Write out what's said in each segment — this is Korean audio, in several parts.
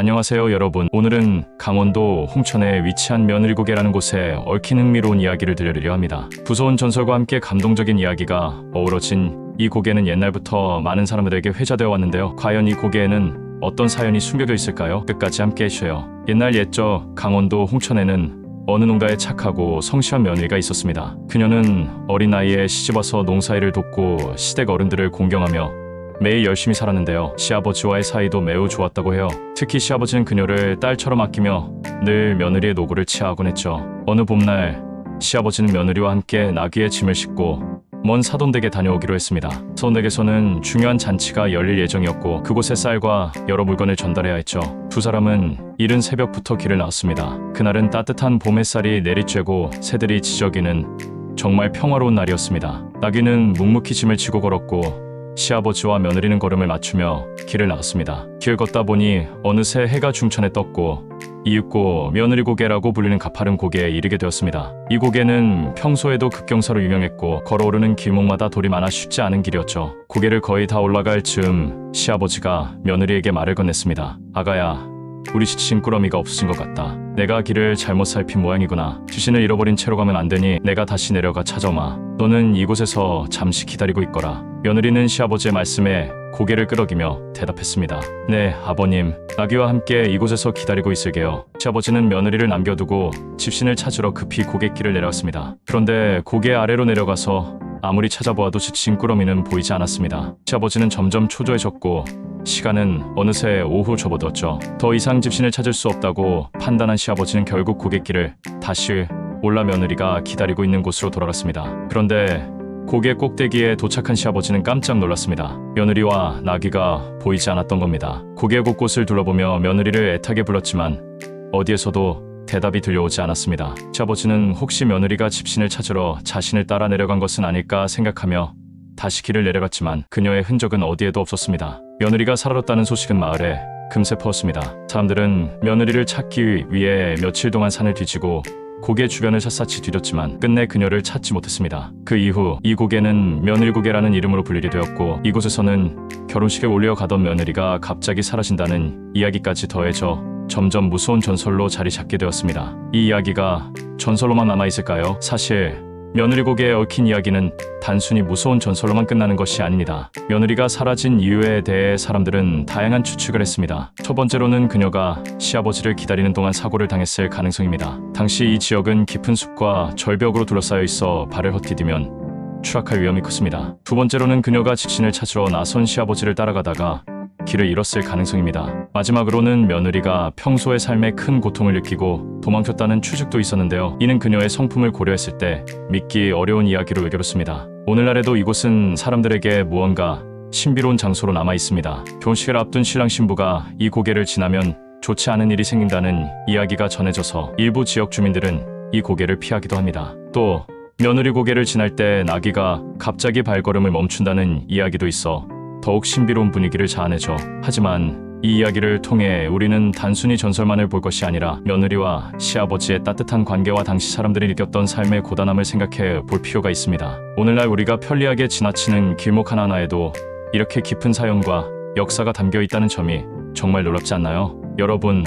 안녕하세요 여러분. 오늘은 강원도 홍천에 위치한 며느리고개라는 곳에 얽힌 흥미로운 이야기를 들려드리려 합니다. 무서운 전설과 함께 감동적인 이야기가 어우러진 이 고개는 옛날부터 많은 사람들에게 회자되어 왔는데요. 과연 이 고개에는 어떤 사연이 숨겨져 있을까요? 끝까지 함께 해주세요. 옛날 옛적 강원도 홍천에는 어느 농가에 착하고 성실한 며느리가 있었습니다. 그녀는 어린 나이에 시집와서 농사일을 돕고 시댁 어른들을 공경하며 매일 열심히 살았는데요. 시아버지와의 사이도 매우 좋았다고 해요. 특히 시아버지는 그녀를 딸처럼 아끼며 늘 며느리의 노고를 치하하곤 했죠. 어느 봄날 시아버지는 며느리와 함께 나귀의 짐을 싣고 먼 사돈댁에 다녀오기로 했습니다. 사돈댁에서는 중요한 잔치가 열릴 예정이었고 그곳에 쌀과 여러 물건을 전달해야 했죠. 두 사람은 이른 새벽부터 길을 나왔습니다. 그날은 따뜻한 봄 햇살이 내리쬐고 새들이 지저귀는 정말 평화로운 날이었습니다. 나귀는 묵묵히 짐을 지고 걸었고 시아버지와 며느리는 걸음을 맞추며 길을 나갔습니다. 길 걷다 보니 어느새 해가 중천에 떴고 이윽고 며느리고개라고 불리는 가파른 고개에 이르게 되었습니다. 이 고개는 평소에도 급경사로 유명했고 걸어오르는 길목마다 돌이 많아 쉽지 않은 길이었죠. 고개를 거의 다 올라갈 즈음 시아버지가 며느리에게 말을 건넸습니다. 아가야, 우리 지친 꾸러미가 없어진 것 같다. 내가 길을 잘못 살핀 모양이구나. 지신을 잃어버린 채로 가면 안 되니 내가 다시 내려가 찾아오마. 너는 이곳에서 잠시 기다리고 있거라. 며느리는 시아버지의 말씀에 고개를 끄덕이며 대답했습니다. 네, 아버님. 나귀와 함께 이곳에서 기다리고 있을게요. 시아버지는 며느리를 남겨두고 집신을 찾으러 급히 고갯길을 내려왔습니다. 그런데 고개 아래로 내려가서 아무리 찾아보아도 지친 꾸러미는 보이지 않았습니다. 시아버지는 점점 초조해졌고 시간은 어느새 오후 접어들었죠. 더 이상 집신을 찾을 수 없다고 판단한 시아버지는 결국 고갯길을 다시 올라 며느리가 기다리고 있는 곳으로 돌아갔습니다. 그런데 고개 꼭대기에 도착한 시아버지는 깜짝 놀랐습니다. 며느리와 나귀가 보이지 않았던 겁니다. 고개 곳곳을 둘러보며 며느리를 애타게 불렀지만 어디에서도 대답이 들려오지 않았습니다. 시아버지는 혹시 며느리가 집신을 찾으러 자신을 따라 내려간 것은 아닐까 생각하며 다시 길을 내려갔지만 그녀의 흔적은 어디에도 없었습니다. 며느리가 사라졌다는 소식은 마을에 금세 퍼졌습니다. 사람들은 며느리를 찾기 위해 며칠 동안 산을 뒤지고 고개 주변을 샅샅이 뒤졌지만 끝내 그녀를 찾지 못했습니다. 그 이후 이 고개는 며느리고개라는 이름으로 불리게 되었고 이곳에서는 결혼식에 올려가던 며느리가 갑자기 사라진다는 이야기까지 더해져 점점 무서운 전설로 자리 잡게 되었습니다. 이 이야기가 전설로만 남아있을까요? 사실 며느리고개에 얽힌 이야기는 단순히 무서운 전설로만 끝나는 것이 아닙니다. 며느리가 사라진 이유에 대해 사람들은 다양한 추측을 했습니다. 첫 번째로는 그녀가 시아버지를 기다리는 동안 사고를 당했을 가능성입니다. 당시 이 지역은 깊은 숲과 절벽으로 둘러싸여 있어 발을 헛디디면 추락할 위험이 컸습니다. 두 번째로는 그녀가 직신을 찾으러 나선 시아버지를 따라가다가 길을 잃었을 가능성입니다. 마지막으로는 며느리가 평소의 삶에 큰 고통을 느끼고 도망쳤다는 추측도 있었는데요. 이는 그녀의 성품을 고려했을 때 믿기 어려운 이야기로 여겨졌습니다. 오늘날에도 이곳은 사람들에게 무언가 신비로운 장소로 남아 있습니다. 결혼식을 앞둔 신랑 신부가 이 고개를 지나면 좋지 않은 일이 생긴다는 이야기가 전해져서 일부 지역 주민들은 이 고개를 피하기도 합니다. 또 며느리 고개를 지날 때 나귀가 갑자기 발걸음을 멈춘다는 이야기도 있어 더욱 신비로운 분위기를 자아내죠. 하지만 이 이야기를 통해 우리는 단순히 전설만을 볼 것이 아니라 며느리와 시아버지의 따뜻한 관계와 당시 사람들이 느꼈던 삶의 고단함을 생각해 볼 필요가 있습니다. 오늘날 우리가 편리하게 지나치는 길목 하나하나에도 이렇게 깊은 사연과 역사가 담겨 있다는 점이 정말 놀랍지 않나요? 여러분,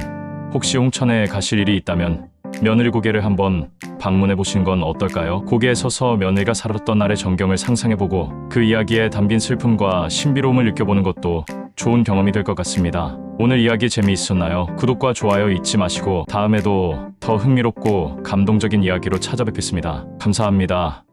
혹시 홍천에 가실 일이 있다면 며느리 고개를 한번 방문해 보시는 건 어떨까요? 고개에 서서 며느리가 살았던 날의 전경을 상상해보고 그 이야기에 담긴 슬픔과 신비로움을 느껴보는 것도 좋은 경험이 될 것 같습니다. 오늘 이야기 재미있었나요? 구독과 좋아요 잊지 마시고 다음에도 더 흥미롭고 감동적인 이야기로 찾아뵙겠습니다. 감사합니다.